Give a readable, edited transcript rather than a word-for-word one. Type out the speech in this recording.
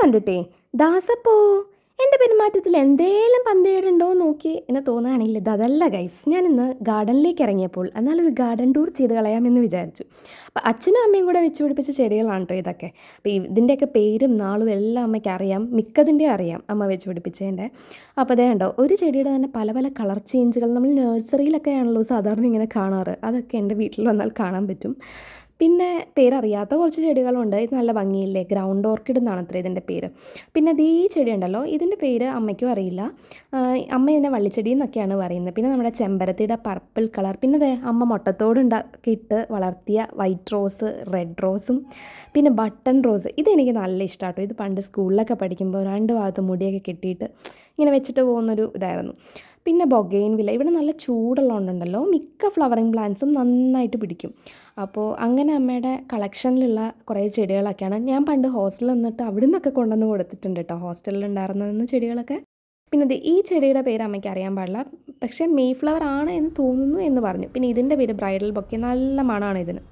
കണ്ടിട്ടേ ദാസപ്പോ എൻ്റെ പെരുമാറ്റത്തിൽ എന്തേലും പന്തേടുണ്ടോ നോക്കി എന്ന് തോന്നുകയാണെങ്കിൽ അതല്ല ഗൈസ്. ഞാൻ ഇന്ന് ഗാർഡനിലേക്ക് ഇറങ്ങിയപ്പോൾ എന്നാലൊരു ഗാർഡൻ ടൂർ ചെയ്ത് കളയാമെന്ന് വിചാരിച്ചു. അപ്പോൾ അച്ഛനും അമ്മയും കൂടെ വെച്ച് പിടിപ്പിച്ച ചെടികളാണ് കേട്ടോ ഇതൊക്കെ. അപ്പോൾ ഇതിൻ്റെയൊക്കെ പേരും നാളും എല്ലാം അമ്മയ്ക്ക് അറിയാം, മിക്കതിൻ്റെ അറിയാം അമ്മ വെച്ച് പിടിപ്പിച്ചതിൻ്റെ. അപ്പോൾ അതേ ഉണ്ടോ, ഒരു ചെടിയുടെ തന്നെ പല പല കളർ ചേഞ്ചുകൾ നമ്മൾ നഴ്സറിയിലൊക്കെ ആണല്ലോ സാധാരണ ഇങ്ങനെ കാണാറ്. അതൊക്കെ എൻ്റെ വീട്ടിൽ വന്നാൽ കാണാൻ പറ്റും. പിന്നെ പേരറിയാത്ത കുറച്ച് ചെടികളുണ്ട്. ഇത് നല്ല ഭംഗിയില്ലേ, ഗ്രൗണ്ട് ഓർക്കിഡ് എന്നാണ് അത്ര ഇതിൻ്റെ പേര്. പിന്നെ ഇത് ഈ ചെടി ഉണ്ടല്ലോ, ഇതിൻ്റെ പേര് അമ്മയ്ക്കും അറിയില്ല. അമ്മ ഇതിനെ വള്ളിച്ചെടി എന്നൊക്കെയാണ് പറയുന്നത്. പിന്നെ നമ്മുടെ ചെമ്പരത്തിയുടെ പർപ്പിൾ കളർ, പിന്നെ ദേ അമ്മ മുട്ടത്തോട് ഉണ്ടാക്കിയിട്ട് വളർത്തിയ വൈറ്റ് റോസ്, റെഡ് റോസും പിന്നെ ബട്ടൺ റോസ്. ഇതെനിക്ക് നല്ല ഇഷ്ടമാട്ടോ. ഇത് പണ്ട് സ്കൂളിലൊക്കെ പഠിക്കുമ്പോൾ രണ്ട് ഭാഗത്ത് മുടിയൊക്കെ കെട്ടിയിട്ട് ഇങ്ങനെ വെച്ചിട്ട് പോകുന്നൊരു ഇതായിരുന്നു. പിന്നെ ബൊഗെയിൻവില്ല, ഇവിടെ നല്ല ചൂടുള്ളതുകൊണ്ടുണ്ടല്ലോ മിക്ക ഫ്ലവറിങ് പ്ലാന്റ്സും നന്നായിട്ട് പിടിക്കും. അപ്പോൾ അങ്ങനെ അമ്മയുടെ കളക്ഷനിലുള്ള കുറേ ചെടികളൊക്കെയാണ്. ഞാൻ പണ്ട് ഹോസ്റ്റലിൽ നിന്നിട്ട് അവിടെ നിന്നൊക്കെ കൊണ്ടുവന്ന് കൊടുത്തിട്ടുണ്ട് കേട്ടോ, ഹോസ്റ്റലിൽ ഉണ്ടായിരുന്ന ചെടികളൊക്കെ. പിന്നെ ഈ ചെടിയുടെ പേര് അമ്മയ്ക്ക് അറിയാൻ പാടില്ല, പക്ഷേ മെയ് ഫ്ലവർ ആണ് എന്ന് തോന്നുന്നു എന്ന് പറഞ്ഞു. പിന്നെ ഇതിൻ്റെ പേര് ബ്രൈഡൽ ബൊക്കെ, നല്ല മണമാണ് ഇതിന്.